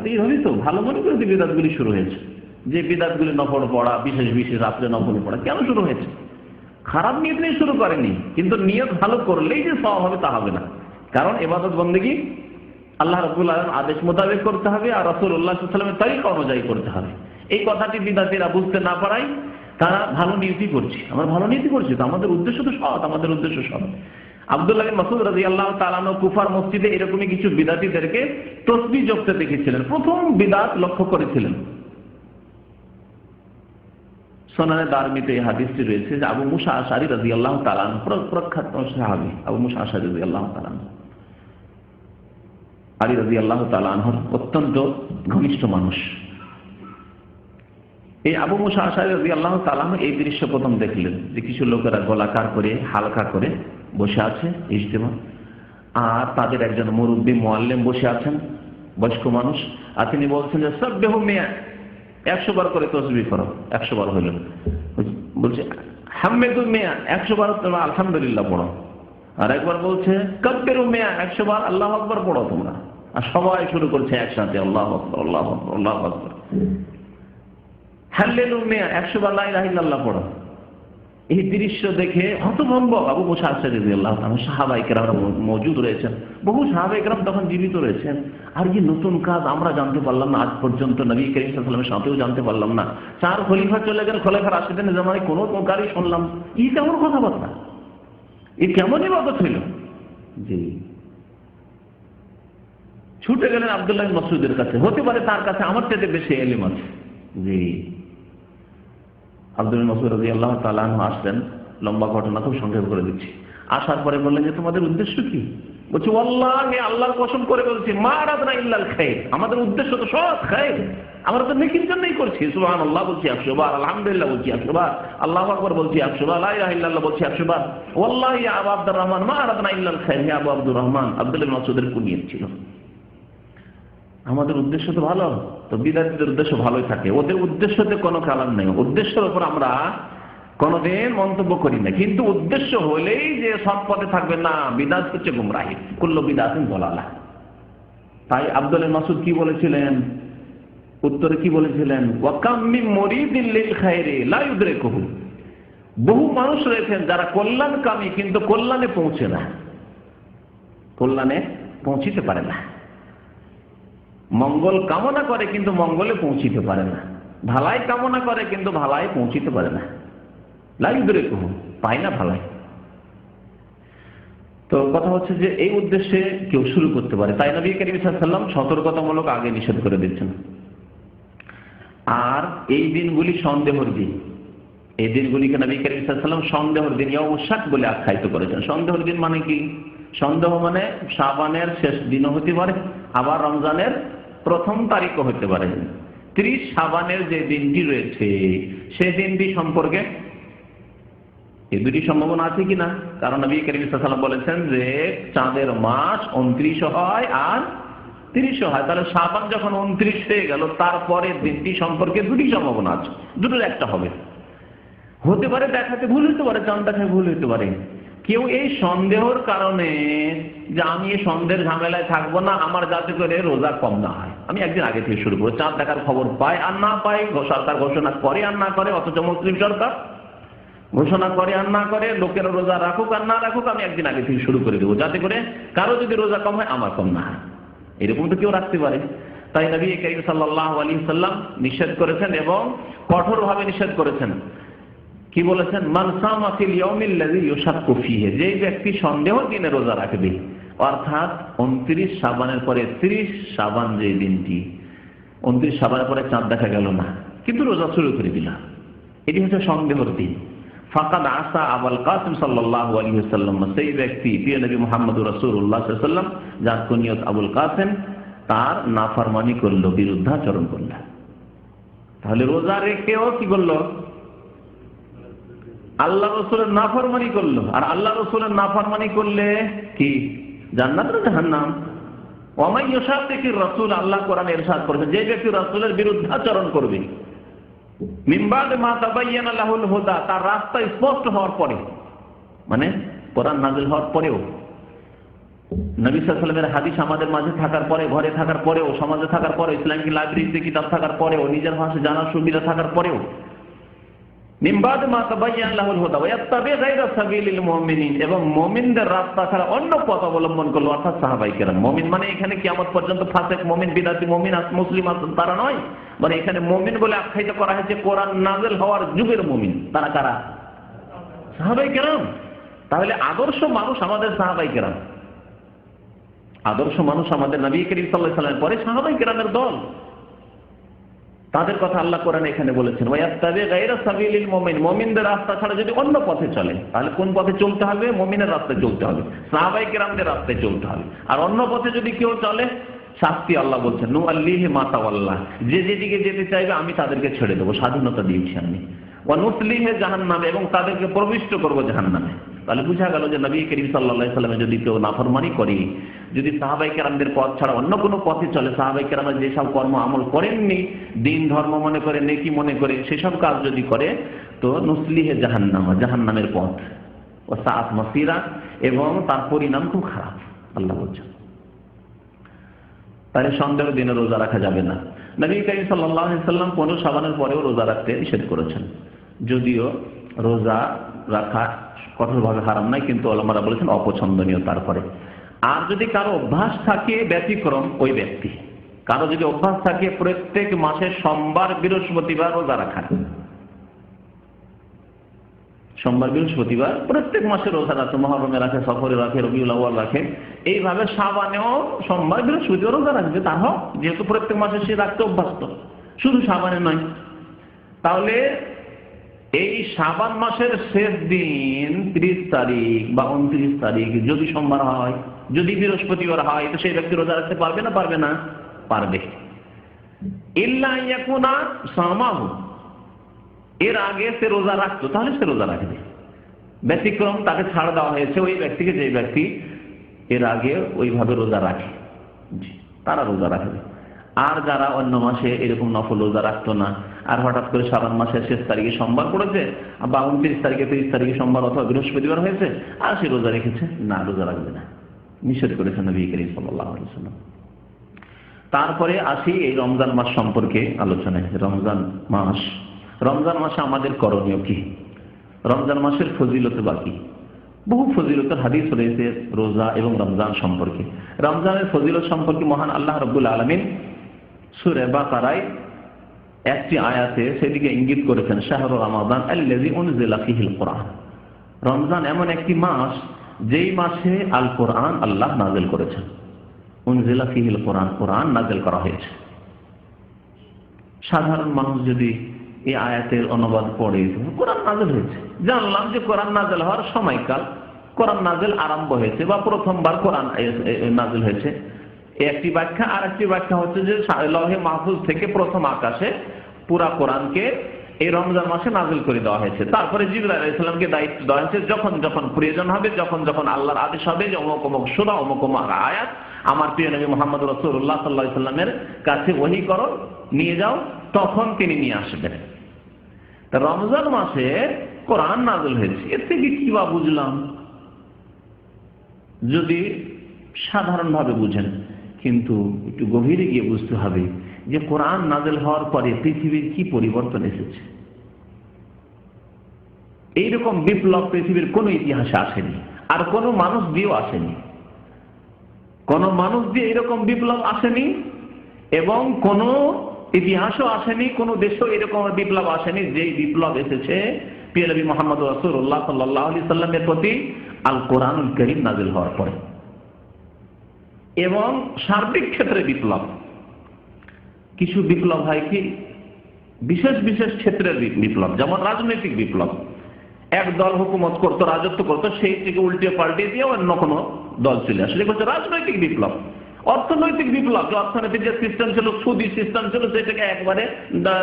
তো এইভাবেই তো ভালো মনে করে যে বিদাতগুলি শুরু হয়েছে, যে বিদাতগুলি নফল পড়া, বিশেষ বিশেষ রাত্রে নফল পড়া কেন শুরু হয়েছে? খারাপ নিয়ত নিয়ে শুরু করেনি, কিন্তু নিয়ত ভালো করলেই যে সওয়াব হবে তা হবে না। কারণ ইবাদত বন্দেগী আল্লাহ রাব্বুল আলামিন আদেশ মোতাবেক করতে হবে আর রাসূলুল্লাহ সাল্লাল্লাহু আলাইহি ওয়াসাল্লামের তরিকা অনুযায়ী করতে হবে। এই কথাটি বিদাতীরা বুঝতে না পারায় তারা ভালো নিয়তই করছে, আমরা ভালো নিয়তই করছি, তো আমাদের উদ্দেশ্য তো সৎ, আমাদের উদ্দেশ্য সৎ। আব্দুল্লাহ বিন মাসউদ রাদিয়াল্লাহু তাআলা আনহু কুফার মসজিদে এরকমই কিছু বিদাতীদেরকে তাসবিহ জপতে দেখেছিলেন, প্রথম বিদাত লক্ষ্য করেছিলেন। সুনানে দারমিতে এই হাদিসটি রয়েছে যে আবু মুসা আশআরী রাদিয়াল্লাহু তাআলা আনহু, প্রখ্যাত সাহাবী আবু মুসা আশআরী রাদিয়াল্লাহু তাআলা আনহু, আলী রাদিয়াল্লাহু তাআলা আনহুর অত্যন্ত ঘনিষ্ঠ মানুষ। এই আবু মুসা আশআরী রাদিয়াল্লাহু তাআলা আনহু এই দৃশ্য প্রথম দেখলেন যে কিছু লোকেরা গোলাকার করে হালকা করে বসে আছে ইজতেমা, আর তাদের একজন মুরব্বী মুআল্লিম বসে আছেন, বয়স্ক মানুষ, আর তিনি বলছেন যে সাব্বিহু মিয়া, 100 বার করে তাসবিহ করো। 100 বার হইল, বলছে হামিদু মিয়া, 100 বার তোমরা আলহামদুলিল্লাহ পড়ো। আর একবার বলছে কাব্বিরু মিয়া, 100 বার আল্লাহু আকবার পড়ো তোমরা। আর সবাই শুরু করছে একসাথে আল্লাহু আকবার আল্লাহু আকবার আল্লাহু আকবার। হাল্লেলু মিয়া, 100 বার লা ইলাহা ইল্লাল্লাহ পড়ো। এই দৃশ্য দেখে হতভম্ব আবু মুসা আশআরী রাদিয়াল্লাহু তাআলা, সাহাবায়ে কেরাম মওজুদ রয়েছেন, বহু সাহাবায়ে কেরাম তখন জীবিত রয়েছেন। আর কি নতুন কাজ আমরা জানতে পারলাম না, আজ পর্যন্ত নবী করিম সাল্লাল্লাহু আলাইহি ওয়াসাল্লামের সাথেও জানতে পারলাম না। 4 খলিফা চলে গেলেন, খলিফা রাশিদিনের জামানায় কোনো কারই শুনলাম। এই কেমন কথাবার্তা, এই কেমন ইবাদত হইল? জি, ছুটে গেলেন আব্দুল্লাহ বিন মাসউদের কাছে, হতে পারে তার কাছে আমার চাইতে বেশি ইলম আছে। জি, আব্দুল্লাহ বিন মাসউদ রাদিয়াল্লাহু তাআলা আনহু আসলেন, লম্বা ঘটনা খুব সংক্ষেপ করে দিচ্ছি। আসার পরে বললেন যে তোমাদের উদ্দেশ্য কি? বলছি ওয়াল্লাহি আল্লাহর কসম করে বলছি মা আরাদনা ইল্লাল খায়র, আমাদের উদ্দেশ্য তো সৎ খায়র, আমরা তো নেকির জন্যই করছি। সুবহানাল্লাহ বলছি 100 বার, আলহামদুলিল্লাহ বলছি 100 বার, আল্লাহু আকবার বলছি 100 বার, লা ইলাহা ইল্লাল্লাহ বলছি 100 বার। ওয়াল্লাহি ইয়া আবু আব্দুর রহমান মা আরাদনা ইল্লাল খায়র, হে আবু আব্দুর রহমান, আব্দুল্লাহ বিন মাসউদের কুনিয়ত ছিল। আমাদের উদ্দেশ্য তো ভালো, তো বিদাতীদের উদ্দেশ্য ভালোই থাকে, ওদের উদ্দেশ্যতে কোনো কালাম নেই, উদ্দেশ্যের উপর আমরা কোনদিন মন্তব্য করি না। কিন্তু উদ্দেশ্য হলেই যে সৎ পথে থাকবে না, বিদাত হচ্ছে গুমরাহি, কুল্লু বিদাতিন দালালাহ। তাই আব্দুল্লাহ বিন মাসউদ কি বলেছিলেন, উত্তরে কি বলেছিলেন? ওয়া কাম মিন মুরিদিন লিল খায়রি লা ইউদরিকুহু, বহু মানুষ রয়েছেন যারা কল্যাণকামী কিন্তু কল্যাণে পৌঁছে না, কল্যাণে পৌঁছিতে পারে না। মঙ্গল কামনা করে কিন্তু মঙ্গলে পৌঁছিতে পারে না, ভালাই কামনা করে কিন্তু ভালাই পৌঁছিতে পারে না, লা ইউদরিকুহু, পায় না ভালাই। তো কথা হচ্ছে যে এই উদ্দেশ্যে কেউ শুরু করতে পারে, তাই নবী করিম সাল্লাল্লাহু আলাইহি ওয়াসাল্লাম সতর্কতামূলক আগে নিষেধ করে দিচ্ছেন। আর এই দিনগুলি সন্দেহের দিন, এই দিনগুলিকে নবী করিম সাল্লাল্লাহু আলাইহি ওয়াসাল্লাম সন্দেহের দিন ইয়াউমুশ-শাক বলে আখ্যায়িত করেছেন। সন্দেহের দিন মানে কি? সন্দেহ মানে শাবানের শেষ দিনও হতে পারে, আবার রমজানের প্রথম তারিখও হতে পারে। 30 শাবানের যে দিনটি রয়েছে সেই দিনটি সম্পর্কে এই দুটি সম্ভাবনা আছে কিনা? কারণ নবী করিম সাল্লাল্লাহু আলাইহি ওয়াসাল্লাম বলেছেন যে চাঁদের মাস 29 হয় আর 30 হয়, তাহলে শাবান যখন 29 হয়ে গেল তারপরে দিনটি সম্পর্কে দুটি সম্ভাবনা আছে, দুটোর একটা হবে। হতে পারে দেখাতে ভুল হতে পারে, চাঁদ দেখায় ভুল হতে পারে। কেউ এই সন্দেহের কারণে যে আমি এই সন্দেহের ঝামেলায় থাকবো না, আমার যাতে করে রোজা কম না হয়, আমি একদিন আগে থেকে শুরু করবো, চাঁদ দেখার খবর পায় আর না পায়, সরকার ঘোষণা করে আর না করে, অথচ মুসলিম সরকার ঘোষণা করে আর না করে, লোকেরা রোজা রাখুক আর না রাখুক, আমি একদিন আগে থেকে শুরু করে দেবো, যাতে করে কারো যদি রোজা কম হয় আমার কম না হয়। এরকম তো কেউ রাখতে পারে। তাই নবী করিম সাল্লাল্লাহু আলাইহি ওয়াসাল্লাম নিষেধ করেছেন এবং কঠোরভাবে নিষেধ করেছেন। কি বলেছেন? মান সামা ফিল ইয়াউমিল্লাযী ইউশাক্কু ফীহি, যে ব্যক্তি সন্দেহের দিনে রোজা রাখবে, অর্থাৎ 29 শাবানের পরে 30 শাবান, যে দিনটি 29 শাবানের পরে চাঁদ দেখা গেল না কিন্তু রোজা শুরু করে দিলাম, এটি হচ্ছে সন্দেহের দিন। ফাকাদ আসা আবুল কাসিম সাল্লাল্লাহু আলাইহি ওয়াসাল্লাম, সেই ব্যক্তি প্রিয় নবী মুহাম্মদুর রাসূলুল্লাহ সাল্লাল্লাহু আলাইহি ওয়াসাল্লাম যার কুনিয়ত আবুল কাসিম, তার নাফরমানি করলো, বিরুদ্ধাচরণ করলো। তাহলে রোজা রেখেও কি করলো? আল্লাহ রাসূলের নাফরমানি করলো। আর আল্লাহ রাসূলের নাফরমানি করলে কি জান্নাত না জাহান্নাম? ওয়া মান ইউশাকিকির রাসূল, আল্লাহ কোরআনে ইরশাদ করেছেন যে ব্যক্তি রাসূলের বিরুদ্ধাচরণ করবে, মিন বা'দি মা তাবায়্যানা লাহুল হুদা, তার রাস্তা স্পষ্ট হওয়ার পরে, মানে কোরআন নাযিল হওয়ার পরেও, নবী সাল্লাল্লাহু আলাইহি ওয়াসাল্লামের হাদিস আমাদের মাঝে থাকার পরে, ঘরে থাকার পরেও, সমাজে থাকার পরেও, ইসলামিক লাইব্রেরিতে কিতাব থাকার পরেও, নিজের ভাষা জানার সুবিধা থাকার পরেও, মিন বাদ মা তাবায়্যানা লাহুল হুদা ওয়া ইয়াত্তাবি গায়রা সাবিলিল মুমিনিন, এবং মুমিনদের রাস্তা ছাড়া অন্য পথ অবলম্বন করলো, অর্থাৎ সাহাবায়ে কেরাম। মুমিন মানে এখানে কিয়ামত পর্যন্ত ফাসিক মুমিন, বিদআতি মুমিন, মুসলিম তারা নয়, মানে এখানে মুমিন বলে আখ্যায়িত করা হয়েছে কোরআন নাযিল হওয়ার যুগের মুমিন। তারা কারা? সাহাবায়ে কেরাম। তাহলে আদর্শ মানুষ আমাদের সাহাবায়ে কেরাম, আদর্শ মানুষ আমাদের নবী করিম সাল্লাল্লাহু আলাইহি ওয়াসাল্লামের পরে সাহাবায়ে কেরামের দল। তাদের কথা আল্লাহ কোরআনে এখানে বলেছেন, ওয়ায়াত্তাবি গায়রা সাবিলিল মুমিন, মুমিনদের রাস্তা ছাড়া যদি অন্য পথে চলে, তাহলে কোন পথে চলতে হবে? মুমিনের রাস্তায় চলতে হবে, সাহাবায়ে কেরামদের রাস্তায় চলতে হবে। আর অন্য পথে যদি কেউ চলে, শাস্তি আল্লাহ বলছেন, নু আল্লিহি মা তাওয়াল্লাহ, যে যেদিকে যেতে চাইবে আমি তাদেরকে ছেড়ে দেবো, স্বাধীনতা দিয়েছি আমি। ওয়া নুসলিহি জাহান্নামে, এবং তাদেরকে প্রবিষ্ট করবো জাহান্নামে। তাহলে বুঝা গেল যে নবী করিম সাল্লাল্লাহু আলাইহি ওয়াসাল্লাম যদি কেউ নাফরমানি করে, যদি সাহাবায়ে কেরামদের পথ ছাড়া অন্য কোনো পথে চলে, সাহাবায়ে কেরামের যেসব কর্ম আমল করেননি, দিন ধর্ম মনে করে, নেকি মনে করে, সেসব কাজ যদি করে, তো নুসলিহি জাহান্নাম, জাহান্নামের পথ, ও সাআত মাসিরা, এবং তার পরিণাম খুব খারাপ, আল্লাহ বলছেন। তাহলে সন্দেহের দিনে রোজা রাখা যাবে না। নবী করিম সাল্লাল্লাহু আলাইহি ওয়াসাল্লাম 15 শাবানের পরেও রোজা রাখতে নিষেধ করেছেন, যদিও রোজা রাখা কঠোরভাবে হারাম নাই, কিন্তু ওলামারা বলেছেন অপছন্দনীয়। তারপরে আর যদি কারো অভ্যাস থাকে ব্যতিক্রম, ওই ব্যক্তি, কারো যদি অভ্যাস থাকে প্রত্যেক মাসে সোমবার বৃহস্পতিবার রোজা রাখা, সোমবার বৃহস্পতিবার প্রত্যেক মাসে রোজা রাখে, মুহররমে রাখে, সফরে রাখে, রবিউল আউয়াল রাখে, এইভাবে শাবানেও সোমবার বৃহস্পতিবার রোজা রাখবে, তার হোক, যেহেতু প্রত্যেক মাসে সে রাখতে অভ্যস্ত, শুধু শাবানে নয়। তাহলে এই শাবান মাসের শেষ দিন 30 তারিখ বা 29 তারিখ যদি সোমবার হয়, যদি বৃহস্পতিবার হয়, তো সেই ব্যক্তি রোজা রাখতে পারবে না? পারবে না? পারবে। ইল্লা ইয়াকুনা সামাহু, এর আগে সে রোজা রাখতো, তাহলে সে রোজা রাখবে। ব্যতিক্রম, তাকে ছাড় দেওয়া হয়েছে ওই ব্যক্তিকে, যে ব্যক্তি এর আগে ওইভাবে রোজা রাখে, তারা রোজা রাখবে। আর যারা অন্য মাসে এরকম নফল রোজা রাখতো না, আর হঠাৎ করে শাবান মাসের শেষ তারিখে সোমবার পড়েছে, বা 29 তারিখে 30 তারিখে সোমবার অথবা বৃহস্পতিবার হয়েছে, আর সে রোজা রেখেছে, না, রোজা রাখবে না, নিষেধ করেছেন নবী করিম সাল্লাল্লাহু আলাইহি ওয়াসাল্লাম। তারপরে আসি এই রমজান মাস সম্পর্কে আলোচনায়। রমজান মাসে আমাদের করণীয় কি? রমজান মাসের ফজিলত বাকি, বহু ফজিলতের হাদিস রয়েছে রোজা এবং রমজান সম্পর্কে। রমজানের ফজিলত সম্পর্কে মহান আল্লাহ রাব্বুল আলামিন সূরা বাকারায় একটি আয়াতে সেদিকে ইঙ্গিত করেছেন, শাহরু রমাদান আল্লাযী উনজিলা ফীহিল কুরআন। রমজান এমন একটি মাস যেই মাসে আল কোরআন আল্লাহ নাযিল করেছেন। উনজিলা ফীহিল কুরআন, কোরআন নাযিল করা হয়েছে। সাধারণ মানুষ যদি এই আয়াতের অনুবাদ পড়ে, কোরআন নাযিল হয়েছে, জানলাম যে কোরআন নাযিল হওয়ার সময়কাল, কোরআন নাযিল আরম্ভ হয়েছে বা প্রথমবার কোরআন নাযিল হয়েছে, একটি ব্যাখ্যা। আর একটি ব্যাখ্যা হচ্ছে যে লৌহে মাহফুজ থেকে প্রথম আকাশে পুরা কোরআনকে এই রমজান মাসে নাযিল করে দেওয়া হয়েছে। তারপরে জিবরাইল আলাইহিস সালামকে দায়িত্ব দেওয়া হয়েছে, যখন যখন প্রয়োজন হবে, যখন যখন আল্লাহর আদেশ হবে যে অমুক অমুক সূরা, অমুক অমুক আয়াত আমার প্রিয় নবী মুহাম্মদ রাসূলুল্লাহ সাল্লাল্লাহু আলাইহি ওয়াসাল্লামের কাছে ওহী করো, নিয়ে যাও, তখন তিনি নিয়ে আসবেন। তা রমজান মাসে কোরআন নাযিল হয়েছে, এর থেকে কি বা বুঝলাম? যদি সাধারণভাবে বুঝেন, কিন্তু একটু গভীরে গিয়ে বুঝতে হবে যে কোরআন নাযিল হওয়ার পরে পৃথিবীর কি পরিবর্তন এসেছে। এইরকম বিপ্লব পৃথিবীর কোনো ইতিহাসে আসেনি, আর কোনো মানুষ দিয়েও আসেনি। কোনো মানুষ দিয়ে এরকম বিপ্লব আসেনি, এবং কোনো ইতিহাসও আসেনি, কোনো দেশেও এরকম বিপ্লব আসেনি যেই বিপ্লব এসেছে প্রিয় নবী মুহাম্মদ রাসূলুল্লাহ সাল্লাল্লাহু আলাইহি সাল্লামের প্রতি আল কোরআনুল কারীম নাযিল হওয়ার পরে। এবং সার্বিক ক্ষেত্রে বিপ্লব, কিছু বিপ্লব হয় কি বিশেষ বিশেষ ক্ষেত্রের বিপ্লব, যেমন রাজনৈতিক বিপ্লব। এক দল হুকুমত করতো, রাজত্ব করতো, সেই থেকে উল্টে পাল্টে দিয়ে অন্য কোনো দল চলে আসে, এটা হচ্ছে রাজনৈতিক বিপ্লব। অর্থনৈতিক বিপ্লব, যে অর্থনৈতিক যে সিস্টেম ছিল, সুদী সিস্টেম ছিল, সেটাকে একবারে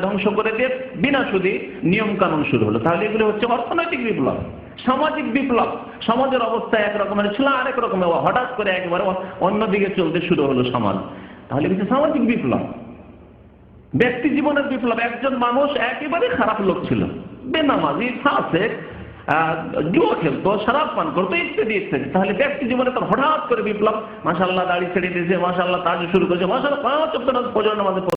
ধ্বংস করে দিয়ে বিনা সুদী নিয়ম কানুন শুরু হলো, তাহলে এগুলো হচ্ছে অর্থনৈতিক বিপ্লব। সামাজিক বিপ্লব, সমাজের অবস্থা এক রকমের ছিল, আরেক রকমের, হঠাৎ করে একবারে অন্যদিকে চলতে শুরু হলো সমাজ, তাহলে হচ্ছে সামাজিক বিপ্লব। ব্যক্তি জীবনের বিপ্লব, একজন মানুষ একেবারে খারাপ লোক ছিল, বেনামাজি, ফাসিক, জুয়া খেলতো, শরাব পান করতো, ইত্যাদি ইত্যাদি, তাহলে ব্যক্তি জীবনে তার হঠাৎ করে বিপ্লব, মাশাআল্লাহ দাড়ি ছেড়ে দিয়েছে, মাশাআল্লাহ তাজ শুরু করেছে, মাশাআল্লাহ 5 ওয়াক্ত ফজর নামাজে